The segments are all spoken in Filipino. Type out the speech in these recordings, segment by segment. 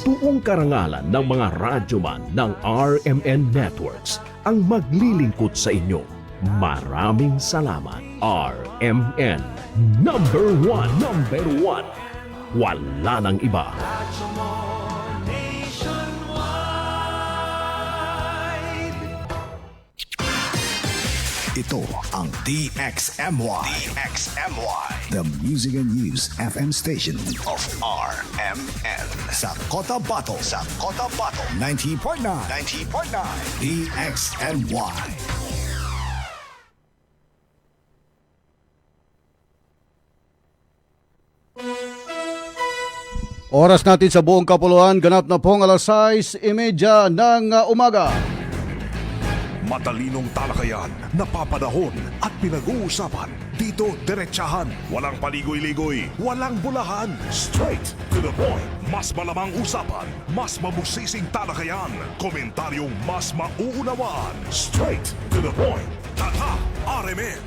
Buong karangalan ng mga radyoman ng RMN Networks ang maglilingkod sa inyo. Maraming salamat. RMN Number 1. Number 1. Wala nang iba. Ito ang DXMY. The Music and News FM station of RMN. Sa Cotabato. 90.9. DXMY. Oras natin sa buong kapuluan, ganap na pong alas 6:30 ng umaga. Matalinong talakayan, napapanahon at pinag-uusapan. Dito, diretsahan. Walang paligoy-ligoy, walang bulahan. Straight to the point. Mas malamang usapan, mas mabusising talakayan. Komentaryong mas mauunawaan. Straight to the point. Tata, RMN,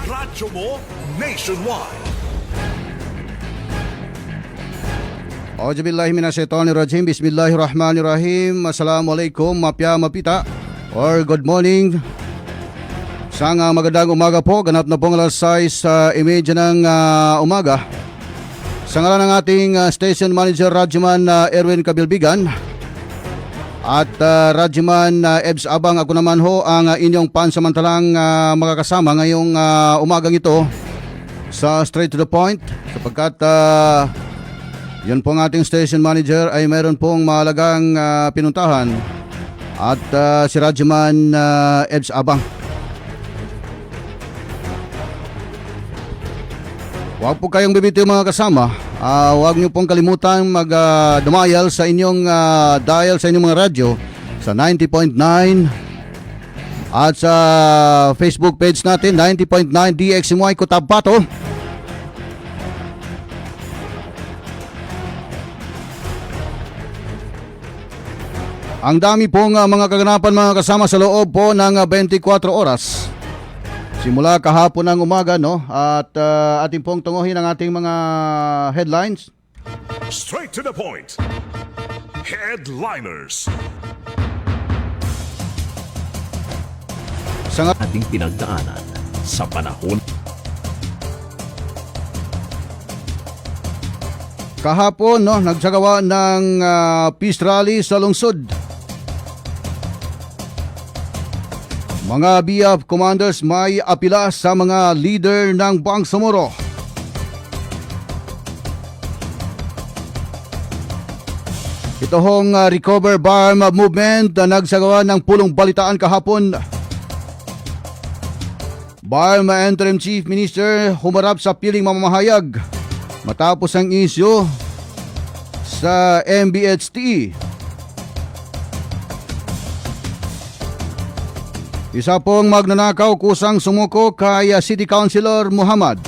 radyo mo nationwide. Auzubillahi minasyaitonirrajim. Bismillahirrahmanirrahim. Assalamualaikum, mapya mapita. Or good morning. Isang magandang umaga po. Ganap na pong alas 6:30 ng umaga. Sa ngalan ng ating station manager Radyoman Erwin Cabilbigan at Radyoman Ebs Abang, ako naman ho ang inyong pansamantalang makakasama ngayong umagang ito sa Straight to the Point, sapagkat yun pong ating station manager ay meron pong mahalagang pinuntahan, at si Radyoman Ebs Abang. Huwag po kayong bibitiw mga kasama. Huwag niyo pong kalimutan mag-dumayal sa inyong dial sa inyong mga radyo sa 90.9 at sa Facebook page natin 90.9 DXMY Cotabato. Ang dami pong mga kaganapan mga kasama sa loob po ng 24 oras. Simula kahapon ng umaga, no? At ating pong tunguhin ang ating mga headlines. Straight to the point. Headliners. Sa ating pinagdaanan sa panahon. Kahapon, no, nagsagawa ng peace rally sa lungsod. Mga BIAF commanders may apila sa mga leader ng Bangsamoro. Ito hong Recover Barm Movement na nagsagawa ng pulong balitaan kahapon. Barm Interim Chief Minister humarap sa piling mamamahayag matapos ang isyu sa MBHT. Isa pong magnanakaw kusang sumuko kay City Councilor Muhammad.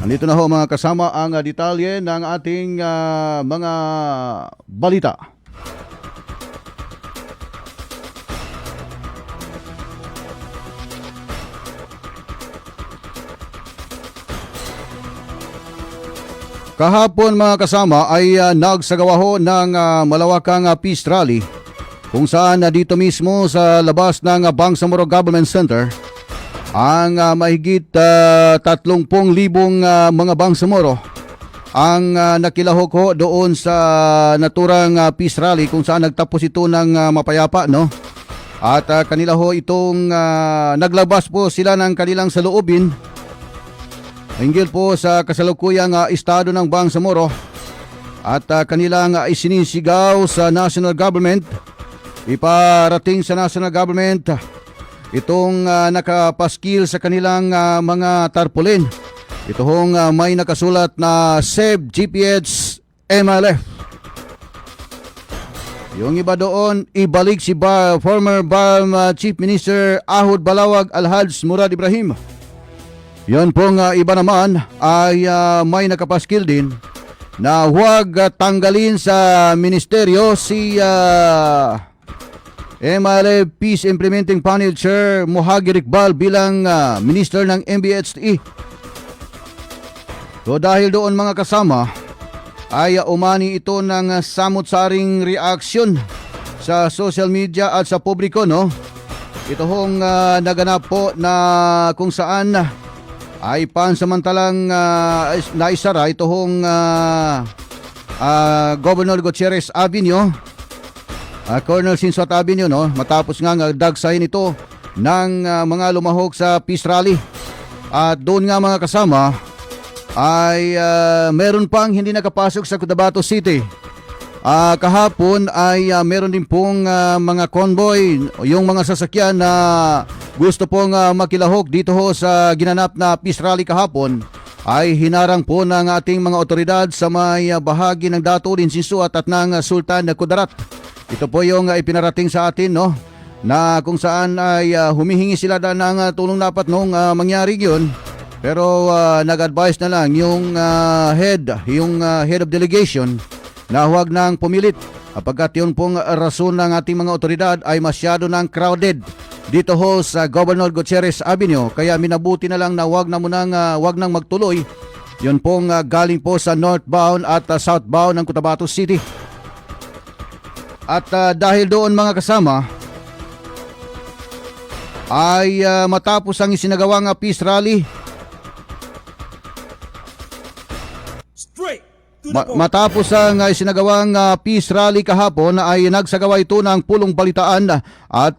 Nandito na ho mga kasama ang detalye ng ating mga balita. Kahapon mga kasama ay nagsagawa ho ng malawakang peace rally kung saan dito mismo sa labas ng Bangsamoro Government Center ang mahigit 30,000 mga Bangsamoro ang nakilahok ho doon sa naturang peace rally kung saan nagtapos ito ng mapayapa, no? At kanila ho itong naglabas po sila ng kanilang saloobin hinggil po sa kasalukuyang estado ng Bangsamoro at kanilang isinisigaw sa national government. Iparating sa national government itong nakapaskil sa kanilang mga tarpaulin. Ito hong may nakasulat na Save GPH MLF. Yung iba doon, ibalik si former BARM Chief Minister Ahud Balawag Alhaj Murad Ibrahim. Yon pong iba naman ay may nakapaskil din na huwag tanggalin sa ministeryo si MLF Peace Implementing Panel Chair Mohagir Iqbal bilang Minister ng MBHT. So dahil doon mga kasama ay umani ito ng samot-saring reaksyon sa social media at sa publiko, no? Ito hong naganap po na kung saan ay pansamantalang naisara ito hong Governor Gutierrez Avenue, Colonel Sinsuat Avenue, no? Matapos nga dagsahin ito ng mga lumahok sa peace rally. At doon nga mga kasama ay meron pang hindi nakapasok sa Cotabato City. Kahapon ay meron din pong mga convoy, yung mga sasakyan na gusto pong makilahok dito ho sa ginanap na peace rally kahapon ay hinarang po ng ating mga otoridad sa may bahagi ng Dato Dinsinsuat at ng Sultan Kudarat. Ito po yung ipinarating sa atin, no, na kung saan ay humihingi sila ng tulong dapat nung mangyari yun. Pero nag-advise na lang yung head of delegation na huwag nang pumilit apagkat yun pong rason ng ating mga otoridad ay masyado nang crowded dito ho sa Governor Gutierrez Avenue. Kaya minabuti na lang na huwag nang magtuloy. Yun pong galing po sa northbound at southbound ng Cotabato City. At dahil doon mga kasama ay matapos ang isinagawang peace rally, matapos ang isinagawang peace rally kahapon ay nagsagawa ito ng pulong balitaan at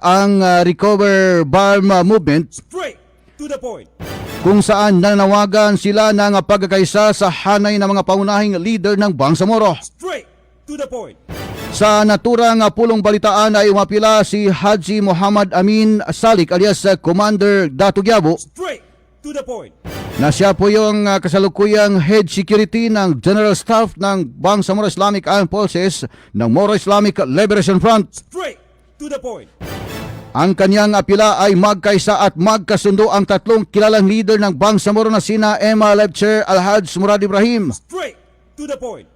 ang Recover BARM movement, Straight to the point. kung saan nanawagan sila ng pagkakaisa sa hanay ng mga paunahing leader ng Bangsamoro. Straight to the point. Sa naturang pulong balitaan ay umapila si Haji Muhammad Amin Salik alias Commander Dato Quiabo, Straight to the point. na siya po yung kasalukuyang head security ng General Staff ng Bangsamoro Islamic Armed Forces ng Moro Islamic Liberation Front. Straight to the point. Ang kanyang apila ay magkaisa at magkasundo ang tatlong kilalang leader ng Bangsamoro na sina MRLF Chair Alhaj Murad Ibrahim, Straight to the point.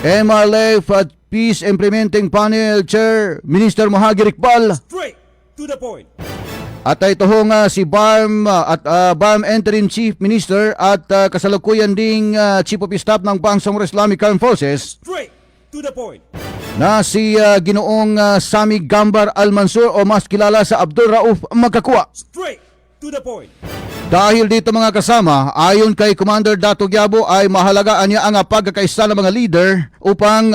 MRLF at Peace Implementing Panel Chair Minister Mohagir Iqbal, Straight to the point. at ito ho nga si BARM at BARM Interim Chief Minister at kasalukuyan ding Chief of Staff ng Bangsamoro Islamic Armed Forces Straight to the point. na si Ginoong Sami Gambar Al-Mansur o mas kilala sa Abdul Rauf Magkakwa. Straight to the point. Dahil dito mga kasama, ayon kay Commander Dato Quiabo ay mahalagaan niya ang pagkakaisa ng mga leader upang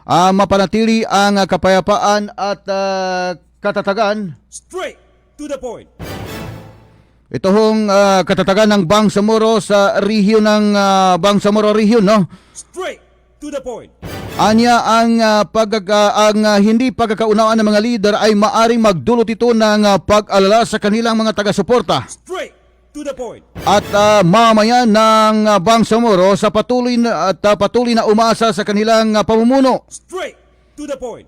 mapanatili ang kapayapaan at katatagan. Straight to the point. Ito hong katatagan ng Bangsamoro sa rehiyon ng Bangsamoro Region, no? Straight to the point. Anya ang hindi pagkakaunawaan ng mga leader ay maaring magdulot ito ng pag-alala sa kanilang mga taga-suporta Straight to the point. at mamayan ng Bangsamoro sa patuloy na umasa sa kanilang pamumuno. Straight to the point.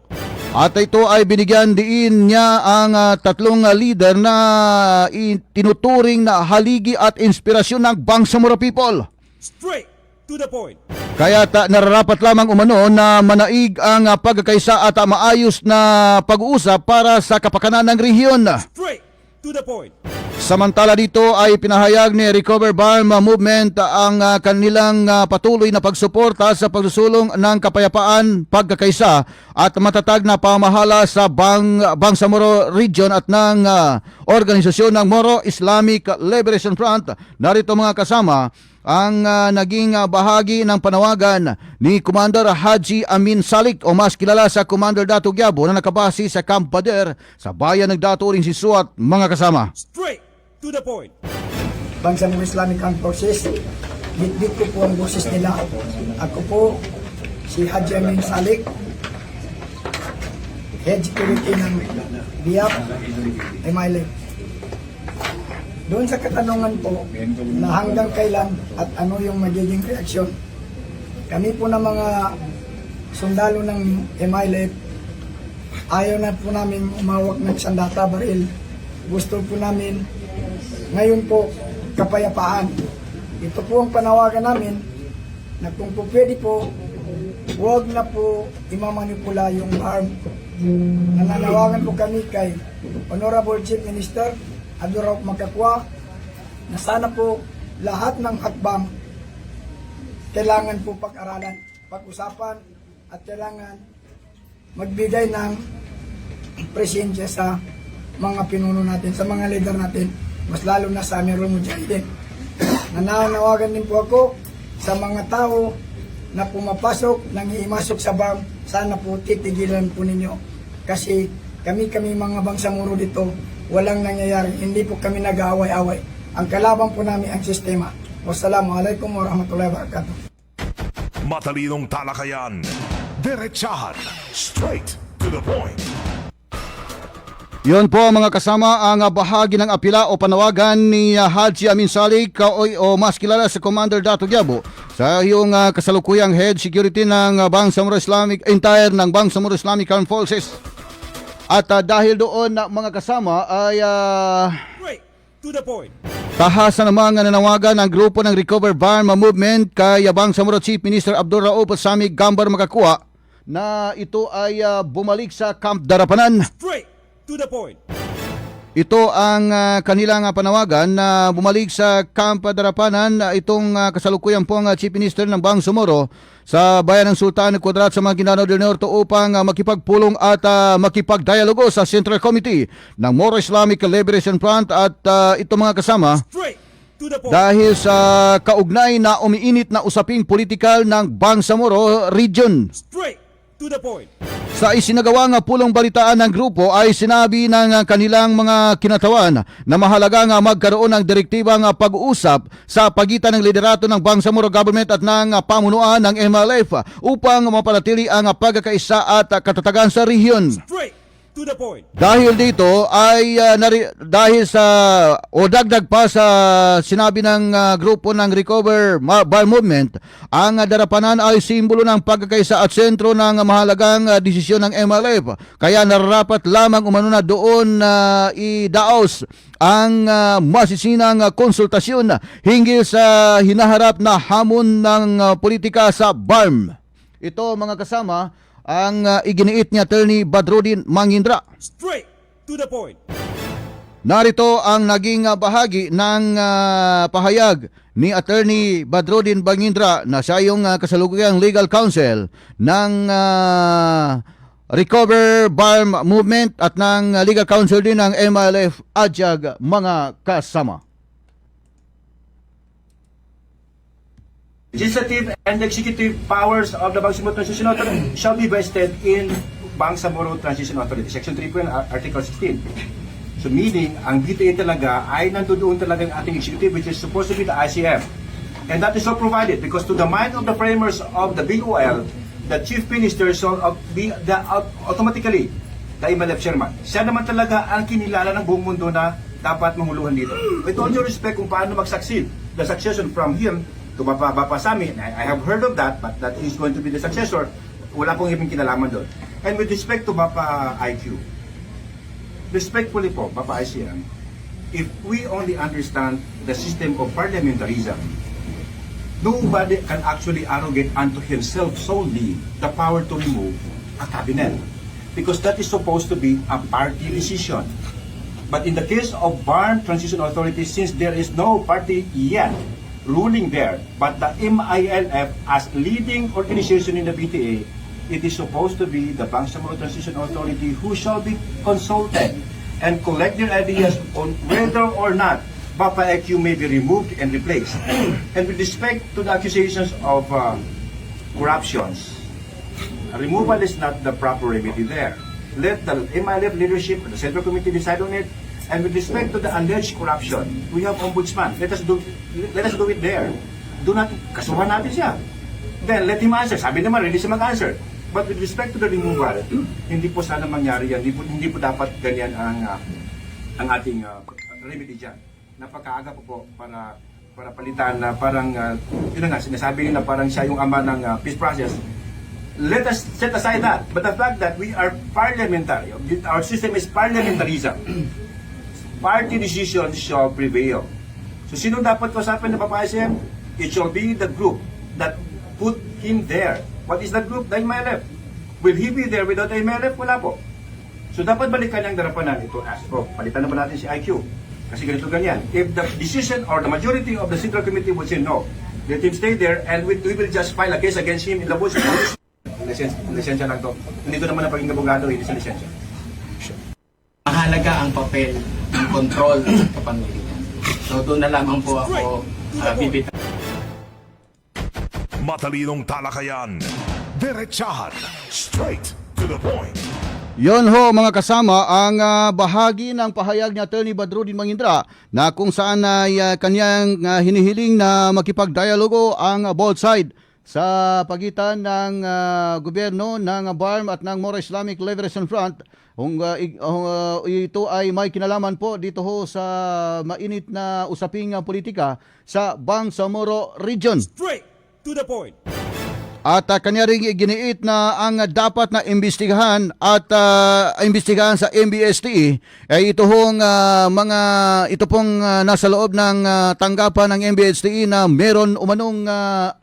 At ito ay binigyan diin niya ang tatlong leader na tinuturing na haligi at inspirasyon ng Bangsamoro people. Straight to the point. Kaya nararapat lamang umano na manaig ang pagkakaisa at maayos na pag-uusap para sa kapakanan ng rehiyon. Straight to the point. Samantala dito ay pinahayag ni Recover BARM movement ang kanilang patuloy na pagsuporta sa pagsusulong ng kapayapaan, pagkakaisa at matatag na pamahala sa Bangsamoro Region at ng organisasyon ng Moro Islamic Liberation Front. Narito mga kasama ang naging bahagi ng panawagan ni Commander Haji Amin Salik o mas kilala sa Commander Dato Quiabo na nakabase sa Camp Bader sa bayan ng Dato Dinsinsuat, mga kasama. Straight to the point. Bangsamoro Islamic Armed Forces, bitbit ko po ang boses nila. Ako po si Haji Amin Salik, Head Security ng BIAP, MILF. Doon sa katanungan po na hanggang kailan at ano yung magiging reaksyon, kami po na mga sundalo ng MILF, ayaw na po namin umawak ng sandata baril. Gusto po namin ngayon po kapayapaan. Ito po ang panawagan namin na kung po pwede po, huwag na po imamanipula yung BARM. Nananawagan po kami kay Honorable Chief Minister Abdul Rauf Magkakwa na sana po lahat ng hakbang kailangan po pag-aralan, pag-usapan, at kailangan magbigay ng presensya sa mga pinuno natin, sa mga leader natin, mas lalo na sa Amirul Mujahideen. Nananawagan din po ako sa mga tao na pumapasok, nangihimasok sa BAM, sana po titigilan po ninyo. Kasi kami mga bangsamoro dito, walang nangyayari, hindi po kami nag-aaway-away. Ang kalaban po namin ang sistema. Wassalamualaikum warahmatullahi wabarakatuh. Matalinong talakayan, diretsahan, straight to the point. Yun po mga kasama ang bahagi ng apila o panawagan ni Haji Amin Salik o mas kilala sa Commander Dato Quiabo sa iyong kasalukuyang head security ng Bangsamoro Islamic ng Bangsamoro Islamic Armed Forces. At dahil doon mga kasama ay Straight to the point. tahasan namang nanawagan ng grupo ng Recover Burma Movement kay Bangsamoro Chief Minister Abdul Rauf Samig Gambar Makakuha na ito ay bumalik sa Camp Darapanan. Straight to the point. Ito ang kanilang panawagan na bumalik sa Camp Darapanan itong kasalukuyan pong Chief Minister ng Bangsamoro sa bayan ng Sultan Kudarat sa Maguindanao del Norte upang makipagpulong at makipagdialogo sa Central Committee ng Moro Islamic Liberation Front at ito mga kasama Straight to the point. dahil sa kaugnay na umiinit na usaping politikal ng Bangsamoro Region. Straight to the point. Sa isinagawang pulong balitaan ng grupo ay sinabi ng kanilang mga kinatawan na mahalaga nga magkaroon ng direktibang pag-uusap sa pagitan ng liderato ng Bangsamoro Government at ng pamunuan ng MLF upang mapanatili ang pagkakaisa at katatagan sa rehiyon. Straight to the point. Dahil dito ay dahil sa o dagdag pa sa sinabi ng grupo ng Recover Burma Movement, ang Darapanan ay simbolo ng pagkakaisa at sentro ng mahalagang desisyon ng MLF. Kaya nararapat lamang umano na doon idaos ang masisinang konsultasyon hinggil sa hinaharap na hamon ng politika sa BARM. Ito mga kasama ang iginiit ni Attorney Badruddin Mangindra. Straight to the point. Narito ang naging bahagi ng pahayag ni Attorney Badruddin Mangindra na siya yung kasalukuyang legal counsel ng Recover Burma Movement at ng legal counsel din ng MLF Adyag mga kasama. Legislative and executive powers of the Bangsamoro Transition Authority shall be vested in Bangsamoro Transition Authority. Section 3 Article 16. So meaning, ang BTA talaga ay nandoon talaga ang ating executive which is supposed to be the ICM. And that is so provided because to the mind of the framers of the BOL, the Chief Minister shall be automatically the MLF chairman. Siya naman talaga ang kinilala ng buong mundo na dapat mahuluhan dito. With all due respect kung paano mag-succeed, the succession from him to Bapa Sami, I have heard of that, but that he's going to be the successor. Wala pong ibang kinalaman doon. And with respect to Bapa IQ, respectfully po, Bapa ICM, if we only understand the system of parliamentarism, nobody can actually arrogate unto himself solely the power to remove a cabinet. Because that is supposed to be a party decision. But in the case of Burma Transition Authority, since there is no party yet ruling there, but the MILF as leading organization in the BTA, it is supposed to be the Bangsamoro Transition Authority who shall be consulted and collect their ideas on whether or not Bapa EQ may be removed and replaced. And with respect to the accusations of corruptions, removal is not the proper remedy there. Let the MILF leadership, the Central Committee decide on it. And with respect to the alleged corruption, we have ombudsman. Let us do it there. Do not kasuhan natin siya. Then let him answer. Sabi naman, ready siya mag-answer. But with respect to the removal, hindi po sana mangyari yan. Hindi po dapat ganyan ang ating remedy dyan. Napakaaga po para palitan na parang, yun na nga, sinasabi na parang siya yung ama ng peace process. Let us set aside that. But the fact that we are parliamentary, our system is parliamentarism. Party decisions shall prevail. So sino dapat kausapin ng Bapa ICM? It shall be the group that put him there. What is that group? The MLF. Will he be there without the MLF? Wala po. So dapat balikan yung Darapanan ito. Palitan naman natin si IQ. Kasi ganito ganyan. If the decision or the majority of the Central Committee would say no, Let him stay there and we will just file a case against him in the bush. Lisensya lang to. Nandito naman ang pagiging abogado, hindi sa lisensya. Mahalaga ang papel ng control sa kapamilya. So doon na lamang po ako bibitaw. Matalinong talakayan, diretsahan, straight to the point. Yon ho mga kasama ang bahagi ng pahayag ni Attorney Badrudin Mangindra na kung saan ay kanyang hinihiling na makipagdialogo ang both side sa pagitan ng gobyerno ng BARM at ng Moro Islamic Liberation Front. Ito ay may kinalaman po dito ho sa mainit na usaping politika sa Bangsamoro Region. Straight to the point. At kanya rin giniit na ang dapat na imbestigahan at imbestigahan sa MBSTE ay ito pong nasa loob ng tanggapan ng MBSTE na meron umanong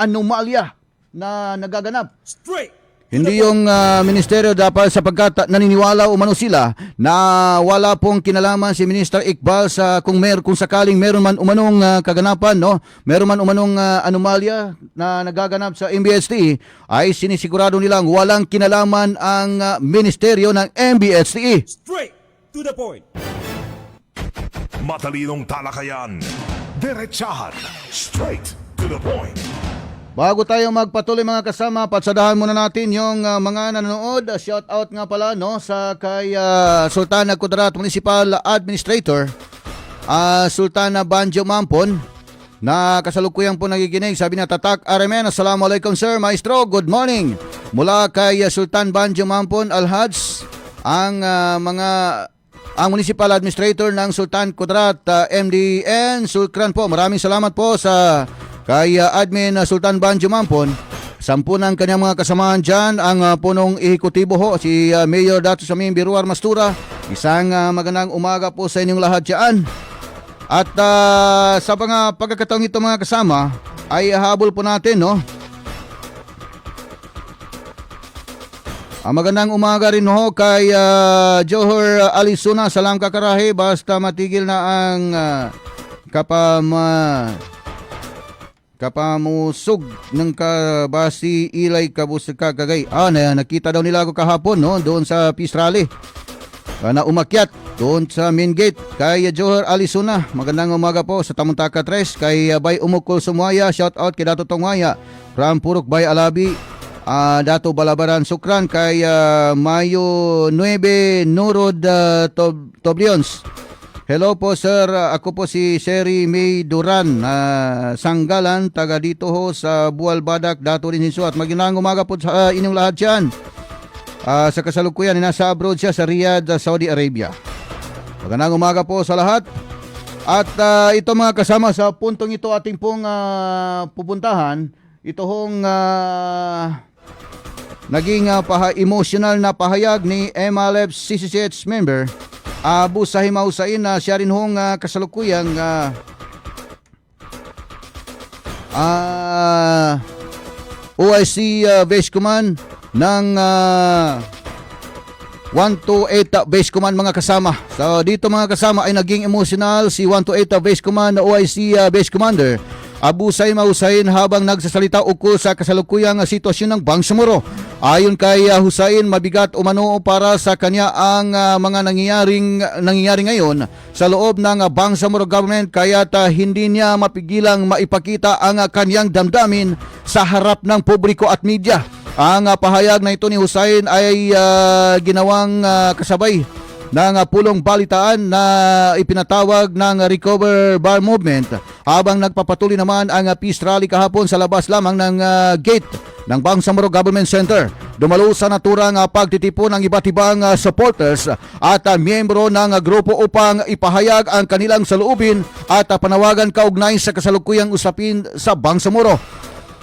anomalya na nagaganap. Straight. Hindi yung ministeryo dapat sapagkat naniniwala umano sila na wala pong kinalaman si Minister Iqbal sa kung sakaling meron man umanong kaganapan, no? Meron man umanong anomalya na nagaganap sa MBSTE ay sinisigurado nilang walang kinalaman ang ministeryo ng MBSTE. Straight to the point. Matalinong talakayan, diretsahan, straight to the point. Bago tayo magpatuloy mga kasama, patsadahan muna natin yung mga nanonood. Shout out nga pala no sa kay Sultana Kudarat Municipal Administrator, Sultana Banjo Mampon, na kasalukuyan po nagiginig. Sabi na Tatak RMN, Assalamualaikum sir, maestro, good morning. Mula kay Sultan Banjo Mampon Alhads, ang Municipal Administrator ng Sultan Kudarat MDN Sulkran po. Maraming salamat po sa kay Admin Sultan Banjo Mampon. 10 ng kanyang mga kasamahan dyan, ang punong ehekutibo ho, si Mayor Dato Samim Biruar Mastura. Isang magandang umaga po sa inyong lahat dyan. At sa mga pagkakataong ito mga kasama, ay habol po natin, no? Magandang umaga rin ho kay Johor Alisuna. Salam kakarahe, basta matigil na ang kapamusog ng kabasi ilay kabusika kagay. Nakita daw nila ako kahapon no, doon sa Peace Rally. Na umakyat doon sa main gate kay Johor Alisuna. Magandang umaga po sa Tamuntaka 3 kay Bay Umukol Sumuaya. Shout out kay Dato Tongwaya from Purok Bay Alabi. Dato Balabaran Sukran kay Mayo 9 Nurod Toblions. Hello po sir, ako po si Sherry May Duran, Sanggalan, taga dito ho sa Bual Badak, Dato rin Hinso. At magandang umaga po sa inyong lahat dyan. Sa kasalukuyan, nasa abroad siya sa Riyadh, Saudi Arabia. Magandang umaga po sa lahat. At ito mga kasama sa puntong ito ating pong pupuntahan, ito hong naging emotional na pahayag ni MLF CCCH member Abu Sahim Hussain na siya rin hong kasalukuyang OIC Base Command ng 128 Base Command mga kasama. So dito mga kasama ay naging emotional si 128 Base Command na OIC Base Commander Abu Sahim Hussain habang nagsasalita ukol sa kasalukuyang sitwasyon ng Bangsamoro. Ayon kay Hussain, mabigat umano para sa kanya ang mga nangyayari ngayon sa loob ng Bangsamoro government, kaya't hindi niya mapigilang maipakita ang kanyang damdamin sa harap ng publiko at media. Ang pahayag na ito ni Hussain ay ginawang kasabay ng pulong balitaan na ipinatawag ng Recover Bar Movement habang nagpapatuloy naman ang peace rally kahapon sa labas lamang ng gate ng Bangsamoro Government Center. Dumalo sa naturang pagtitipon ng iba't ibang supporters at miyembro ng grupo upang ipahayag ang kanilang saloobin at panawagan kaugnay sa kasalukuyang usapin sa Bangsamoro.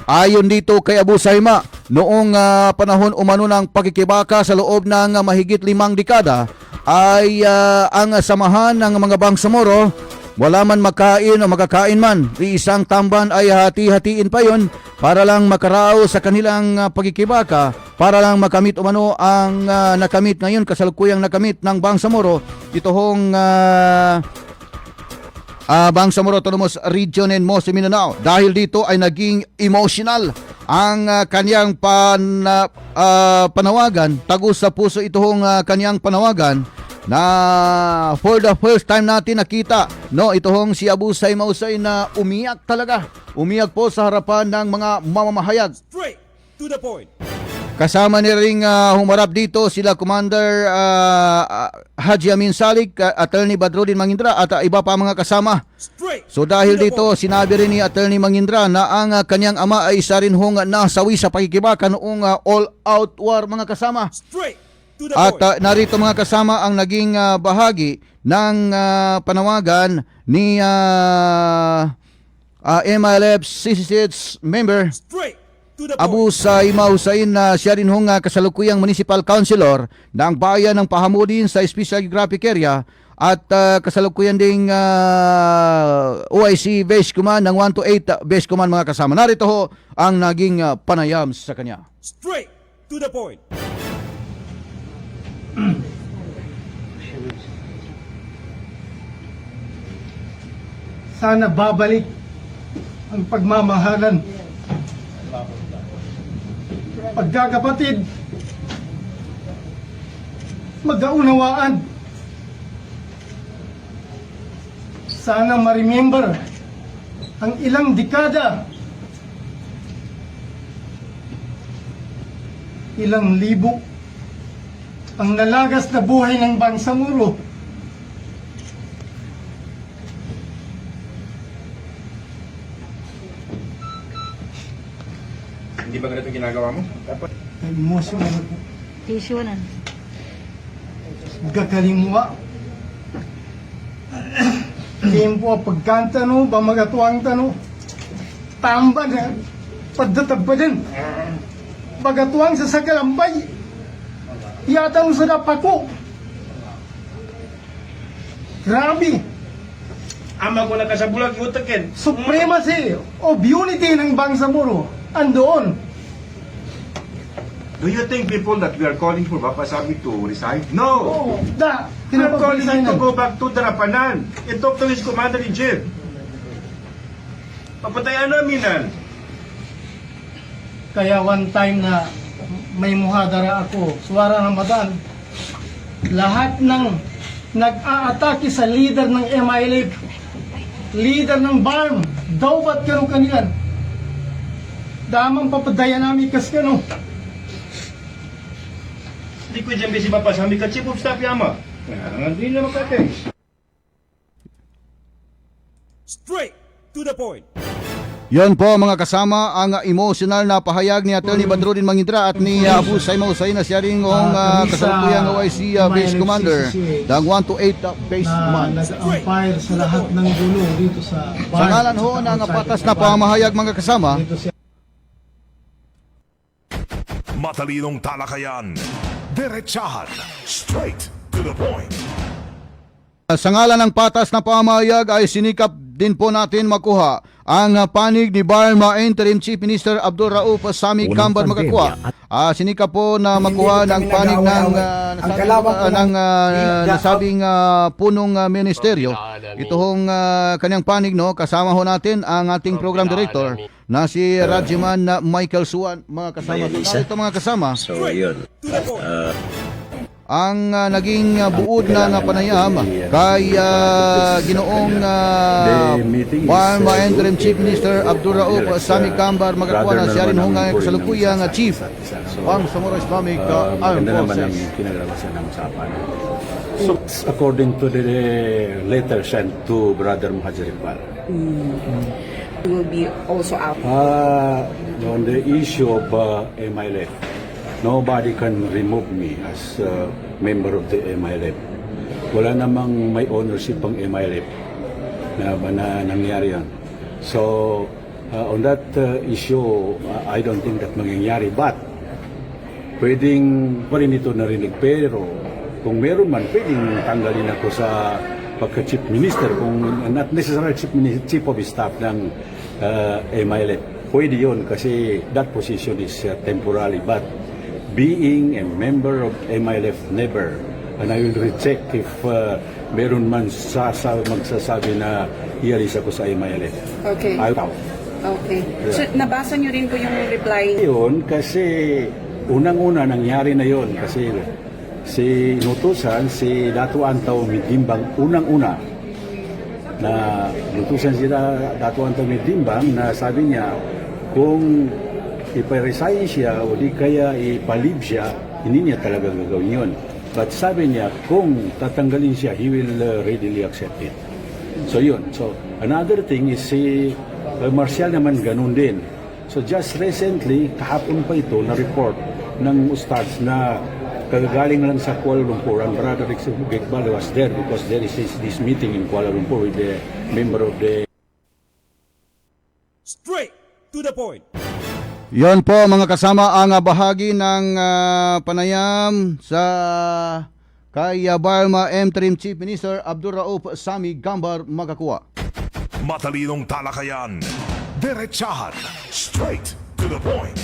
Ayon dito kay Abu Sahima, noong panahon umano ng pagkikibaka sa loob ng mahigit 5 dekada ay ang samahan ng mga Bangsamoro, wala man makain o makakain man, isang tamban ay hati-hatiin pa yon para lang makarao sa kanilang pagkikibaka, para lang makamit umano ang nakamit ngayon, kasalukuyang nakamit ng Bangsamoro, ito hong Bangsamoro Autonomous Region and Mose Mindanao. Dahil dito ay naging emotional ang kanyang panawagan. Tagus sa puso itong kanyang panawagan na for the first time natin nakita, no, itong si Abusay Mausay na umiyak talaga. Umiyak po sa harapan ng mga mamamahayag. Straight to the point. Kasama ni ring humarap dito sila Commander Haji Amin Salik, Attorney Badrudin Mangindra at iba pa mga kasama. Straight. So dahil to the dito, point. sinabi rin ni Attorney Mangindra na ang kanyang ama ay isa rin hong nasawi sa pakikibaka noong all-out war mga kasama. Straight to the At point. narito mga kasama ang naging bahagi ng panawagan ni MILF 66 member Straight to the point. Abu Saima Hussein na siya rin hong kasalukuyang municipal councilor ng bayan ng Pahamudin sa Special Geographic Area at kasalukuyan ding OIC Base Command ng 128 Base Command mga kasama. Narito ho ang naging panayam sa kanya. Straight to the point. Sana babalik ang pagmamahalan. Pagkakapatid, magkaunawaan. Sana ma-remember ang ilang dekada, ilang libo ang nalagas na buhay ng Bangsamoro. Hindi ba ganito ginagawa mo? Dapat. Emotional ako. Tissue na. Gakalimwa. Tempo pagkanta no, bamagatuang tano. Tamba na. Pagdatag pa din. Bagatuang sa sakalambay. Yata mo sa napako. Grabe. Ama ko na kasabulag utakin. Supremacy of unity ng Bangsamoro. Andoon. Do you think people that we are calling for Bapasabi to resign? No! Oh, da. We are calling him to Tinapag-resignan. go back to Darapanan and talk to his commander-in-chief. Papatayan namin yan. Kaya one time na may muhadara ako, Suwara Ramadan, lahat ng nag-aatake sa leader ng MILF, leader ng BARM, daw ba't kano kanilan? Damang papadaya namin kas kano. Hindi ko dyan bisi Bapasabi ka, Chief of Staff Yama. Hindi na makatay. Straight to the point. Yon po mga kasama ang emotional na pahayag ni Attorney Badrudin Mangindra at ni Abu Saima Hussein na siya rin ang kasalukuyang OIC Base Commander ng 128 Base Command. Nag-umpire sa lahat ng gulo dito sa Sa ngalan ho ng patas na pamahayag mga kasama, Matalinong talakayan, diretsahan, straight to the point. sa ngalan ng patas na pamahayag ay sinikap din po natin makuha ang panig ni Barma Interim Chief Minister Abdul Rauf Sami Unang Kambar Magakuha. Sinikap po na makuha ng panig ng nasabing punong ministeryo. Ito hong kanyang panig, no, kasama ho natin ang ating program director na si Rajiman Michael Suwan. Mga kasama, ito mga kasama. To the point. Ang naging buod na panayam kay Ginoong Barma Interim Chief Minister Abdul Rauf Sami Kambar Magakuha na siya rin hong kasalukuyang Chief Bangsamoro Islamic Armed Forces. So, according to the letter sent to Brother Muhajir Iqbal, Will be also out. on the issue of MILF, nobody can remove me as a member of the MILF. Wala namang may ownership ang MILF na nangyari yan. So, on that issue, I don't think that mangyayari. But, pwedeng pa rin ito narinig. Pero, kung meron man, pwedeng tanggalin ako sa pagka-chief minister, kung not necessarily chief of staff ng MILF. Pwede yun kasi that position is temporary. But, being a member of MILF, never. And I will reject if meron man magsasabi na ialis ako sa MILF. Okay. Ayaw. Okay. So, nabasa niyo rin po yung reply? Yun, kasi unang-una nangyari na yon kasi si inutusan si Dato' Antaw Midimbang unang-una na inutusan si Dato' Antaw Midimbang na sabi niya kung ipa-resign siya o di kaya ipalib siya, hindi niya talaga gagawin yun. But sabi niya kung tatanggalin siya, he will readily accept it. So yun. So another thing is si Marcial naman ganun din. So just recently, kahapon pa ito na report ng ustads na kagagaling lang sa Kuala Lumpur, and Brother Rick Iqbal was there because there is this meeting in Kuala Lumpur with the member of the... Straight to the point. Yon po mga kasama ang bahagi ng panayam sa kay Barma Interim Chief Minister Abdul Rauf Sami Gambar Magakua. Matalinong talakayan, diretsahan, straight to the point.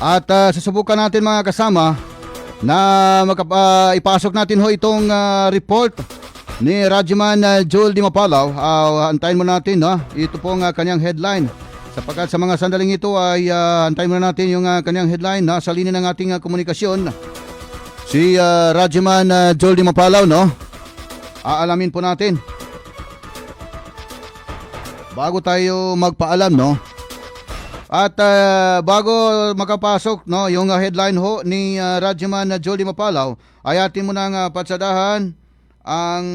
At susubukan natin mga kasama na ipasok natin ho itong report ni Rajiman Joel Di Mapalaw. Antayin mo natin ito pong kanyang headline. Sapagkat sa mga sandaling ito ay antayin mo natin yung kanyang headline sa linya ng ating komunikasyon. Si Rajiman Joel Di Mapalaw, aalamin po natin. Bago tayo magpaalam, at bago makapasok yung headline ho ni Rajiman Joel Di Mapalaw, ay atin mo nang patsadahan ang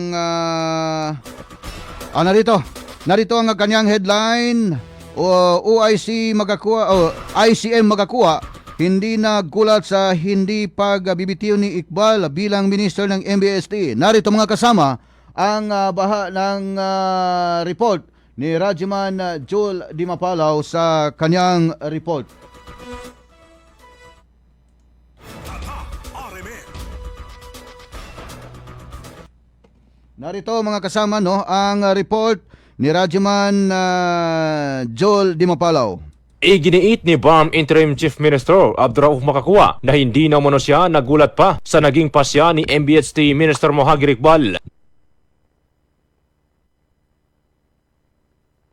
narito ang kanyang headline. OIC Magakua, ICM Magakua hindi nagulat sa hindi pagbibitiw ni Iqbal bilang minister ng MBST. Narito mga kasama ang baha ng report ni Rajiman Joel Di Mapalaw sa kanyang report. Narito mga kasama ang report ni Rajiman Joel Di Mapalaw. Iginiit ni BARM Interim Chief Minister Abdul Rauf Magakua na hindi na umano siya nagulat pa sa naging pasya ni MBST Minister Mohagir Iqbal.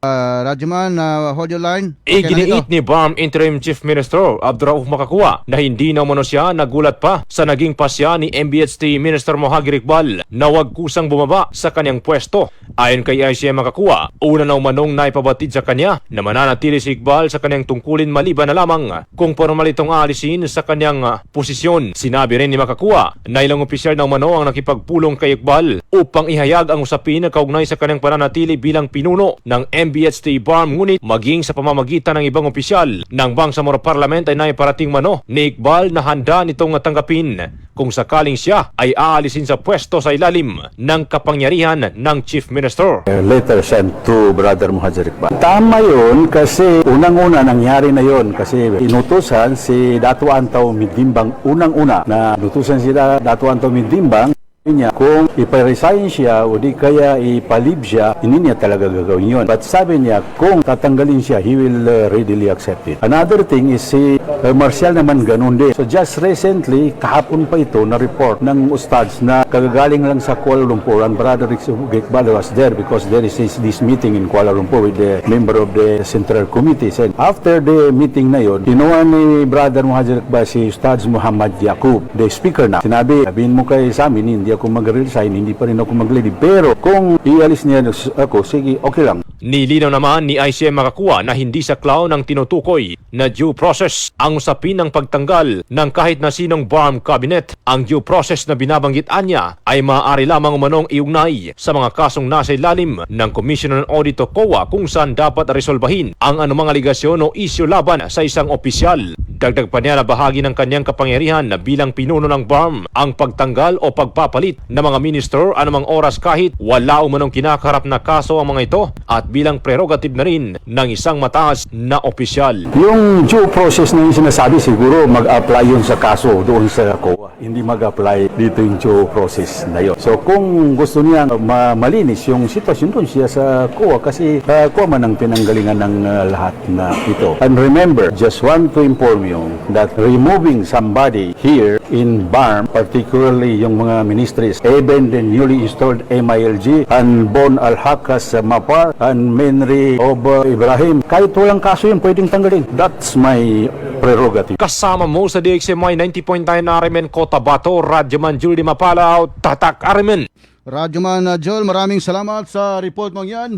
Rajiman, hold your line. Iginiit ni BARM Interim Chief Minister Abdul Rauf Magakua na hindi na umano siya nagulat pa sa naging pasya ni MBST Minister Mohagir Iqbal na wag kusang bumaba sa kanyang pwesto. Ayon kay ICM Magakua, una na umanong naipabatid sa kanya na mananatili si Iqbal sa kanyang tungkulin maliban na lamang kung formal itong aalisin sa kanyang posisyon. Sinabi rin ni Magakua na ilang opisyal na umano ang nakipagpulong kay Iqbal upang ihayag ang usapin na kaugnay sa kanyang pananatili bilang pinuno ng MBST BARM, ngunit maging sa pamamagitan ng ibang opisyal ng Bangsamoro Parliament ay naiparating mano ni Iqbal na handa nitong tanggapin kung sakaling siya ay aalisin sa pwesto sa ilalim ng kapangyarihan ng Chief Minister. Letter sent to Brother Mohagir Iqbal. Tama yun kasi unang-una nangyari na yun kasi inutusan si Dato' Antaw Midimbang unang-una na inutusan si Dato' Antaw Midimbang niya kung ipa-resign siya o di kaya ipalib siya, hindi niya talaga gagawin yun. But sabi niya kung tatanggalin siya, he will readily accept it. Another thing is si Marcial naman ganun din. So just recently, kahapon pa ito na report ng ustads na kagagaling lang sa Kuala Lumpur, and Brother Rick Iqbal was there because there is this meeting in Kuala Lumpur with the member of the Central Committee. And after the meeting na yun, kinuha ni Brother Mohagir Iqbal si Ustads Muhammad Yaqub, the speaker na. Sabihin mo kay sa amin, hindi ako mag-resign, hindi pa rin ako mag-leave. Pero kung ialis niya ako, sige, okay lang. Nilinaw naman ni ICM Magakua na hindi sa clown ang tinutukoy na due process ang usapin ng pagtanggal ng kahit na sinong BARM cabinet. Ang due process na binabanggitan niya ay maaari lamang umanong iugnay sa mga kasong nasa ilalim ng Commission on Audit o COA kung saan dapat resolbahin ang anumang aligasyon o isyu laban sa isang opisyal. Dagdag pa niya na bahagi ng kanyang kapangyarihan na bilang pinuno ng BARM ang pagtanggal o pagpapalit ng mga minister anumang oras kahit wala umanong kinakaharap na kaso ang mga ito, at at bilang prerogative na rin ng isang mataas na opisyal. Yung due process na yung sinasabi, siguro mag-apply yun sa kaso doon sa COA. Hindi mag-apply dito yung due process na yun. So kung gusto niya malinis yung sitwasyon doon siya sa COA kasi COA man ang pinanggalingan ng lahat na ito. And remember, just want to inform you that removing somebody here in BARM, particularly yung mga ministries, even the newly installed MILG and Bon Al-Hakas Mapar and Menri of Ibrahim, kahit walang kaso yun, pwedeng tanggalin. That's my prerogative. Kasama mo sa DXMY 90.9 RMN Cotabato, Radyoman Julie Mapalao, Tatak RMN. Radyoman Joel, maraming salamat sa report mong yan.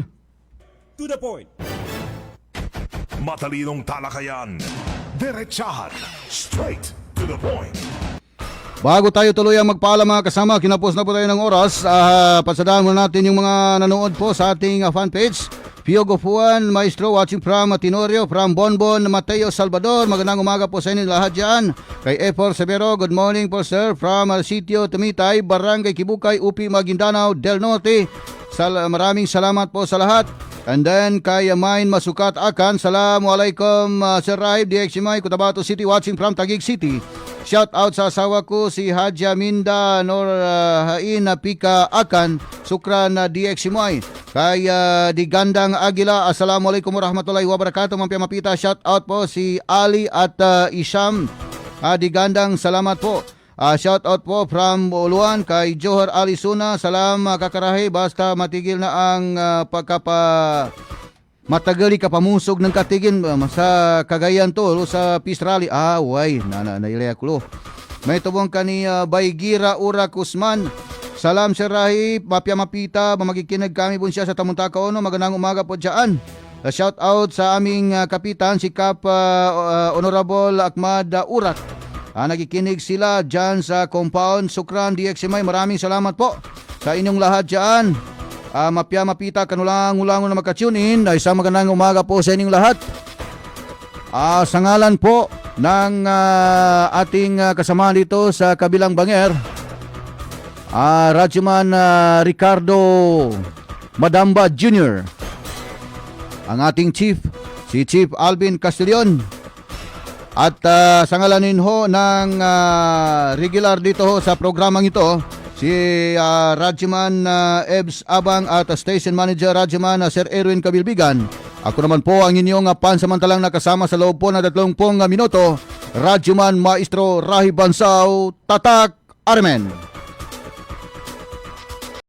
To the point. Matalinong talakayan, diretsahan, straight to the point. Bago tayo tuloy ang magpaalam mga kasama, kinapos na po tayo ng oras. Pasadaan muna natin yung mga nanood po sa ating fanpage. Pio Gofuan, Maestro, watching from Tenorio, from Bonbon, Mateo Salvador. Magandang umaga po sa inyo lahat dyan. Kay Efor Severo, good morning po sir. From Sitio Tumitay, Barangay Kibukay, Upi, Maguindanao, Del Norte. Maraming salamat po sa lahat. And then kay Main Masukat Akan, Assalamualaikum Sir Rahib, DXMI, Cotabato City, watching from Taguig City. Shout out sa asawa ko si Hadja Minda Hain Pika Akan, Sukran DXMI. Kay Digandang Agila, Assalamualaikum warahmatullahi wabarakatuh. Mampia mapita, shout out po si Ali at Isham. Digandang salamat po. Shout out po from Uluan kay Johor Ali Suna. Salam kakarahi, basta matigil na ang matagali ka pamusog ng katigin sa Cagayan to sa Peace Rally. Way, nailaya ko. May tubong kani Baygira Ura Kusman. Salam Sir Rahib, mapya mapita, magikinig kami po siya sa Tamuntaka Ono. Magandang umaga po dyan. Shout out sa aming kapitan, si Kap Honorable Ahmad Urat. Nagikinig sila dyan sa compound Sukran DXMI. Maraming salamat po sa inyong lahat dyan. Mapya mapita, kanulang-ulangon na magka-tune in. Isang magandang umaga po sa inyong lahat. Sa ngalan po ng ating kasama dito sa kabilang banger, Radyoman Ricardo Madamba Jr., ang ating chief, si Chief Alvin Castillon, at sa ngalanin ho ng regular dito ho sa programang ito, si Radyoman Ebs Abang at Station Manager Radyoman Sir Erwin Kabilbigan. Ako naman po ang inyong pansamantalang nakasama sa loob po na 30 minuto, Radyoman Maestro Rahib Bansao, Tatak RMN.